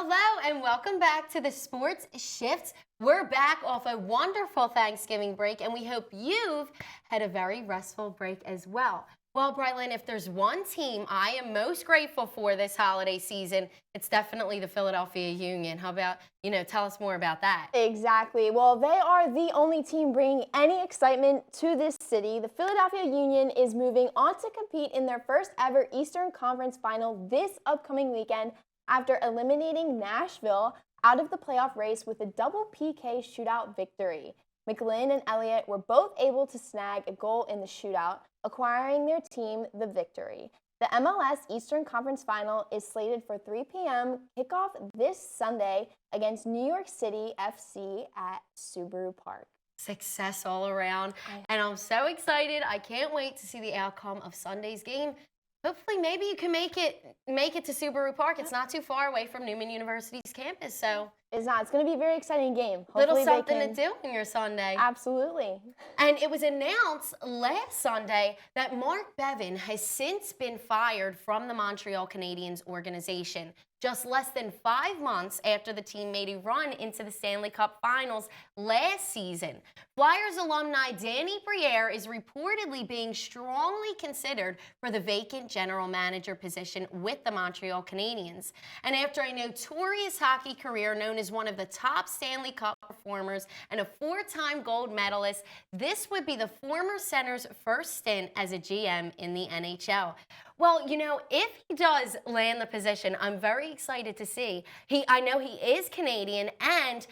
Hello and welcome back to the Sports Shift. We're back off a wonderful Thanksgiving break and we hope you've had a very restful break as well. Well, Brylin, if there's one team I am most grateful for this holiday season, it's definitely the Philadelphia Union. How about, tell us more about that? Exactly. Well, they are the only team bringing any excitement to this city. The Philadelphia Union is moving on to compete in their first ever Eastern Conference Final this upcoming weekend after eliminating Nashville out of the playoff race with a double PK shootout victory. McLean and Elliott were both able to snag a goal in the shootout, acquiring their team the victory. The MLS Eastern Conference Final is slated for 3 p.m. kickoff this Sunday against New York City FC at Subaru Park. Success all around, and I'm so excited. I can't wait to see the outcome of Sunday's game. Hopefully, maybe you can make it to Subaru Park. It's not too far away from Newman University's campus, so it's not. It's going to be a very exciting game. Hopefully little something to do on your Sunday. Absolutely. And it was announced last Sunday that Mark Bevan has since been fired from the Montreal Canadiens organization, just less than 5 months after the team made a run into the Stanley Cup Finals last season. Flyers alumni Danny Briere is reportedly being strongly considered for the vacant general manager position with the Montreal Canadiens. And after a notorious hockey career known as one of the top Stanley Cup performers and a 4-time gold medalist, this would be the former center's first stint as a GM in the NHL. Well, if he does land the position, I'm very excited to see. I know he is Canadian, and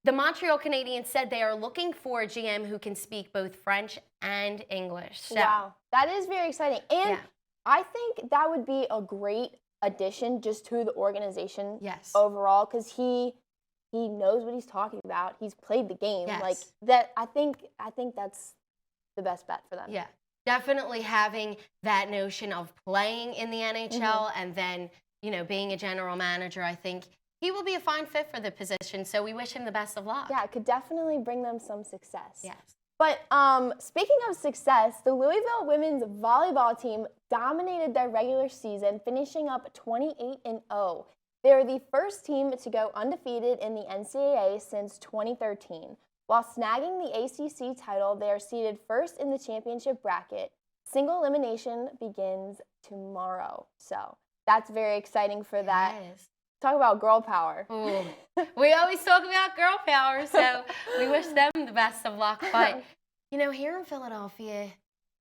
the Montreal Canadiens said they are looking for a GM who can speak both French and English. So, wow, that is very exciting. And I think that would be a great addition just to the organization overall, because he knows what he's talking about. He's played the game. Yes. Like that. I think that's the best bet for them. Yeah. Definitely having that notion of playing in the NHL and then, being a general manager, I think he will be a fine fit for the position. So we wish him the best of luck. Yeah, it could definitely bring them some success. Yes. But speaking of success, the Louisville women's volleyball team dominated their regular season, finishing up 28-0. They are the first team to go undefeated in the NCAA since 2013. While snagging the ACC title, they are seated first in the championship bracket. Single elimination begins tomorrow. So that's very exciting for that. Yes. Talk about girl power. Ooh. We always talk about girl power, so we wish them the best of luck. But, here in Philadelphia,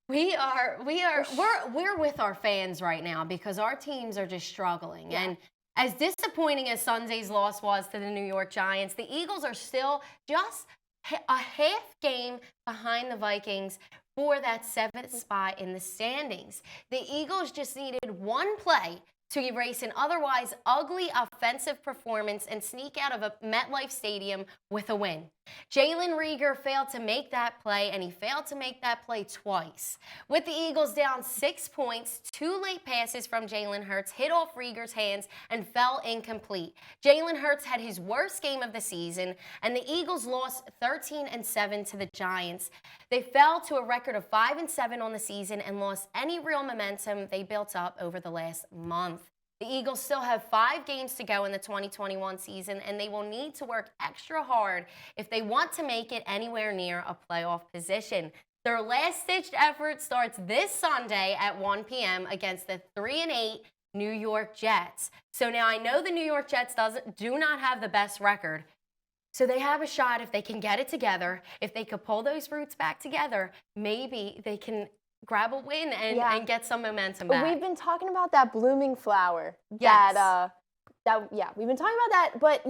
we're with our fans right now because our teams are just struggling. Yeah. And as disappointing as Sunday's loss was to the New York Giants, the Eagles are still just a half game behind the Vikings for that 7th spot in the standings. The Eagles just needed one play to erase an otherwise ugly offensive performance and sneak out of a MetLife Stadium with a win. Jalen Rieger failed to make that play, and he failed to make that play twice. With the Eagles down 6 points, 2 late passes from Jalen Hurts hit off Rieger's hands and fell incomplete. Jalen Hurts had his worst game of the season, and the Eagles lost 13-7 to the Giants. They fell to a record of 5-7 on the season and lost any real momentum they built up over the last month. The Eagles still have 5 games to go in the 2021 season, and they will need to work extra hard if they want to make it anywhere near a playoff position. Their last-ditched effort starts this Sunday at 1 p.m. against the 3-8 New York Jets. So now I know the New York Jets do not have the best record, so they have a shot if they can get it together. If they could pull those roots back together, maybe they can grab a win and get some momentum back. We've been talking about that blooming flower. Yes. We've been talking about that. But,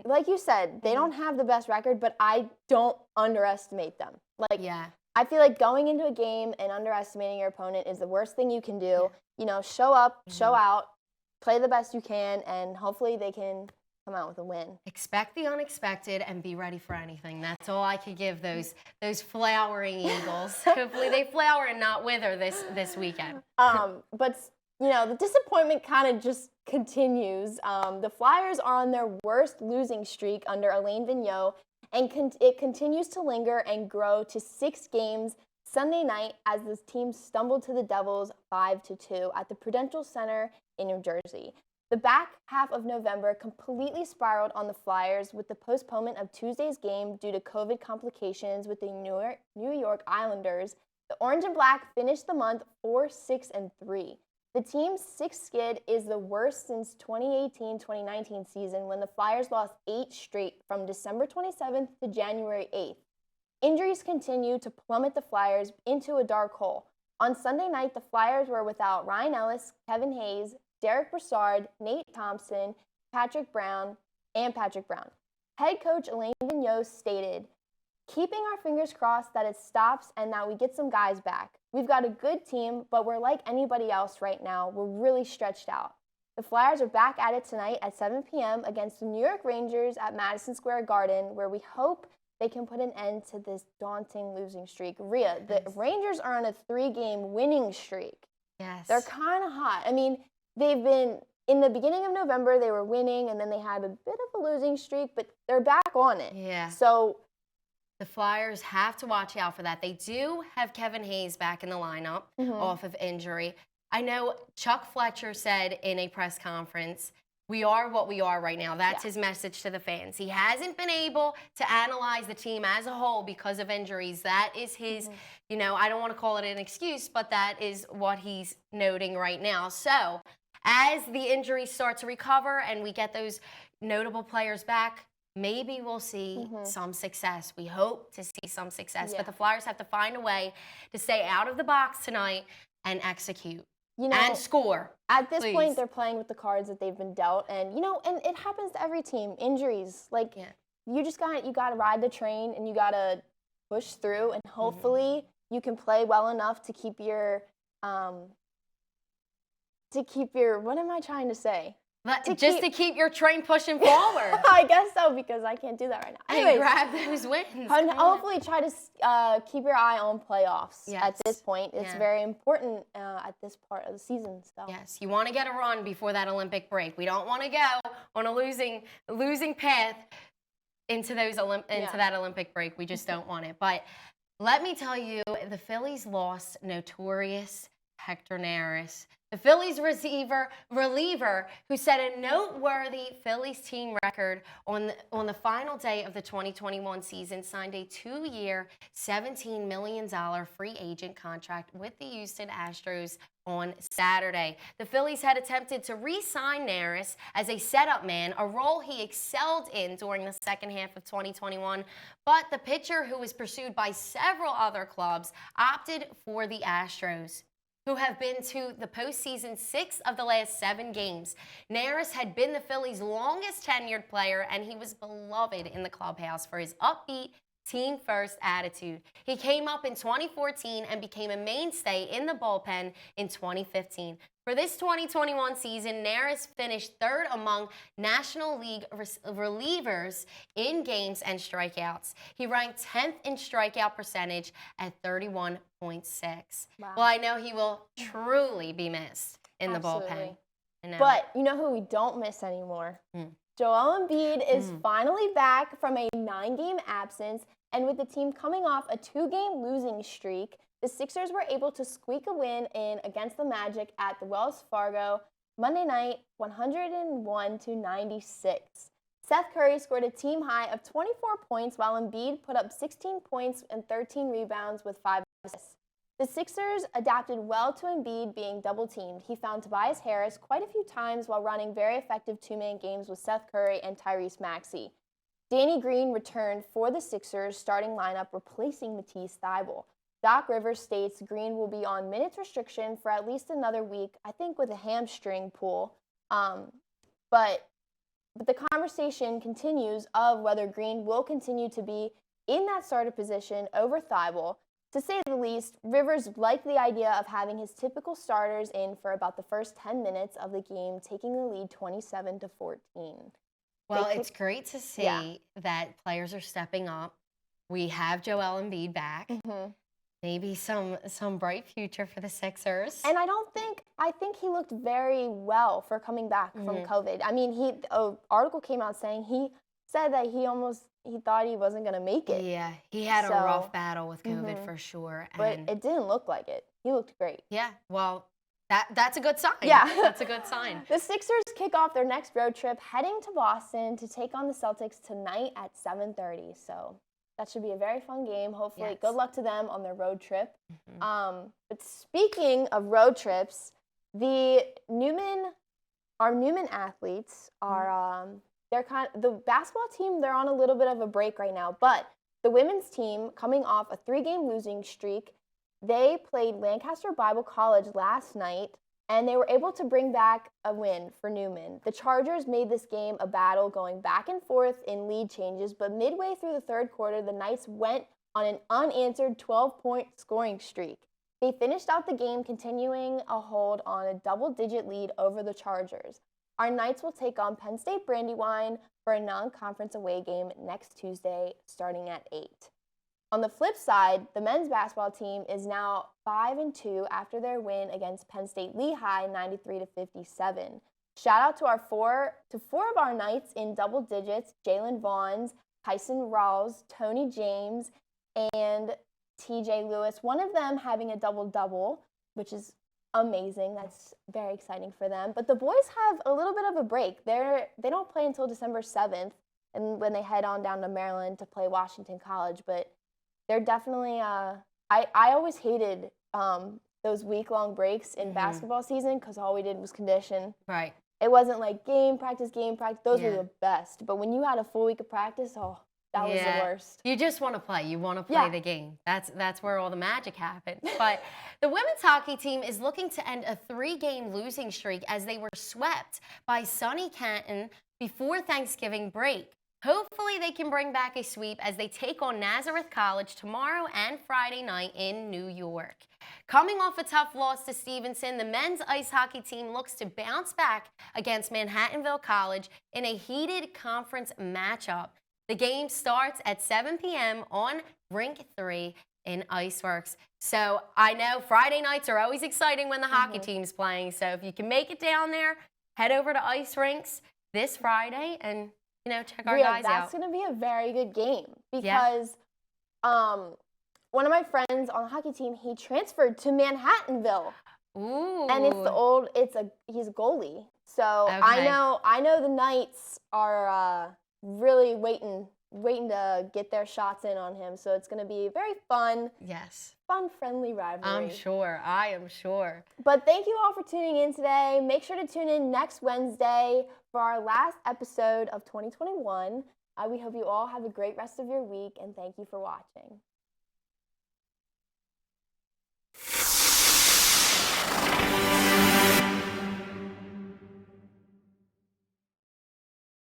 like you said, they don't have the best record, but I don't underestimate them. I feel like going into a game and underestimating your opponent is the worst thing you can do. Show up, show out, play the best you can, and hopefully they can come out with a win. Expect the unexpected and be ready for anything. That's all I could give those flowering Eagles. Hopefully they flower and not wither this weekend. But the disappointment kind of just continues. The Flyers are on their worst losing streak under Alain Vigneault, and it continues to linger and grow to 6 games Sunday night as this team stumbled to the Devils 5-2 at the Prudential Center in New Jersey. The back half of November completely spiraled on the Flyers with the postponement of Tuesday's game due to COVID complications with the New York Islanders. The Orange and Black finished the month 4-6-3. The team's sixth skid is the worst since 2018-2019 season when the Flyers lost 8 straight from December 27th to January 8th. Injuries continue to plummet the Flyers into a dark hole. On Sunday night, the Flyers were without Ryan Ellis, Kevin Hayes, Derek Brassard, Nate Thompson, Patrick Brown. Head coach Elaine Vigneault stated, "Keeping our fingers crossed that it stops and that we get some guys back. We've got a good team, but we're like anybody else right now. We're really stretched out." The Flyers are back at it tonight at 7 p.m. against the New York Rangers at Madison Square Garden, where we hope they can put an end to this daunting losing streak. Ria, the Rangers are on a 3-game winning streak. Yes. They're kind of hot. I mean, they've been, in the beginning of November, they were winning, and then they had a bit of a losing streak, but they're back on it. Yeah. So the Flyers have to watch out for that. They do have Kevin Hayes back in the lineup off of injury. I know Chuck Fletcher said in a press conference, we are what we are right now. That's his message to the fans. He hasn't been able to analyze the team as a whole because of injuries. That is his, you know, I don't want to call it an excuse, but that is what he's noting right now. So as the injuries start to recover and we get those notable players back, maybe we'll see some success. We hope to see some success. But the Flyers have to find a way to stay out of the box tonight and execute. You know, and score. At this point, they're playing with the cards that they've been dealt, and you know, and it happens to every team. Injuries, like you got to ride the train, and you got to push through, and hopefully you can play well enough to keep your, what am I trying to say? To keep your train pushing forward. I guess so, because I can't do that right now. Anyways, grab those wins. And hopefully try to keep your eye on playoffs at this point. It's very important at this part of the season. So. Yes, you want to get a run before that Olympic break. We don't want to go on a losing path into that Olympic break. We just don't want it. But let me tell you, the Phillies lost notorious Hector Neris, the Phillies reliever who set a noteworthy Phillies team record on the final day of the 2021 season, signed a 2-year, $17 million free agent contract with the Houston Astros on Saturday. The Phillies had attempted to re-sign Neris as a setup man, a role he excelled in during the second half of 2021, but the pitcher, who was pursued by several other clubs, opted for the Astros, who have been to the postseason 6 of the last 7 games. Neris had been the Phillies' longest tenured player, and he was beloved in the clubhouse for his upbeat, team-first attitude. He came up in 2014 and became a mainstay in the bullpen in 2015. For this 2021 season, Neris finished 3rd among National League relievers in games and strikeouts. He ranked 10th in strikeout percentage at 31.6. Wow. Well, I know he will truly be missed in the bullpen. But you know who we don't miss anymore? Joel Embiid is finally back from a 9-game absence, and with the team coming off a 2-game losing streak, the Sixers were able to squeak a win in against the Magic at the Wells Fargo Monday night, 101-96. Seth Curry scored a team high of 24 points, while Embiid put up 16 points and 13 rebounds with 5 assists. The Sixers adapted well to Embiid being double-teamed. He found Tobias Harris quite a few times while running very effective 2-man games with Seth Curry and Tyrese Maxey. Danny Green returned for the Sixers starting lineup, replacing Matisse Thybulle. Doc Rivers states Green will be on minutes restriction for at least another week, I think with a hamstring pull. But the conversation continues of whether Green will continue to be in that starter position over Thybulle. To say the least, Rivers liked the idea of having his typical starters in for about the first 10 minutes of the game, taking the lead 27-14. Well, it's great to see that players are stepping up. We have Joel Embiid back. Maybe some bright future for the Sixers. And I think he looked very well for coming back from COVID. I mean, an article came out saying he said that he thought he wasn't going to make it. Yeah, he had a rough battle with COVID for sure. But it didn't look like it. He looked great. Yeah, well, That's a good sign. Yeah. That's a good sign. The Sixers kick off their next road trip heading to Boston to take on the Celtics tonight at 7:30. So that should be a very fun game. Hopefully, Yes. good luck to them on their road trip. But speaking of road trips, our Newman athletes are the basketball team. They're on a little bit of a break right now, but the women's team, coming off a 3-game losing streak, they played Lancaster Bible College last night, and they were able to bring back a win for Newman. The Chargers made this game a battle, going back and forth in lead changes, but midway through the third quarter, the Knights went on an unanswered 12-point scoring streak. They finished out the game continuing a hold on a double-digit lead over the Chargers. Our Knights will take on Penn State Brandywine for a non-conference away game next Tuesday starting at 8. On the flip side, the men's basketball team is now 5-2 after their win against Penn State Lehigh 93-57. Shout out to four of our Knights in double digits: Jalen Vaughns, Tyson Rawls, Tony James, and TJ Lewis. One of them having a double-double, which is amazing. That's very exciting for them. But the boys have a little bit of a break. They don't play until December 7th, and when they head on down to Maryland to play Washington College. But they're definitely I always hated those week-long breaks in basketball season because all we did was condition. Right. It wasn't like game practice. Those were the best. But when you had a full week of practice, that was the worst. You just want to play. You want to play the game. That's where all the magic happens. But the women's hockey team is looking to end a 3-game losing streak as they were swept by Sunny Canton before Thanksgiving break. Hopefully they can bring back a sweep as they take on Nazareth College tomorrow and Friday night in New York. Coming off a tough loss to Stevenson, the men's ice hockey team looks to bounce back against Manhattanville College in a heated conference matchup. The game starts at 7 p.m. on Rink 3 in Iceworks. So I know Friday nights are always exciting when the hockey team's playing. So if you can make it down there, head over to Ice Rinks this Friday and check our guys out. That's going to be a very good game because one of my friends on the hockey team, he transferred to Manhattanville. Ooh. And he's a goalie. So Okay. I know the Knights are really waiting to get their shots in on him. So it's going to be very fun, friendly rivalry. I am sure. But thank you all for tuning in today. Make sure to tune in next Wednesday for our last episode of 2021. We hope you all have a great rest of your week, and thank you for watching.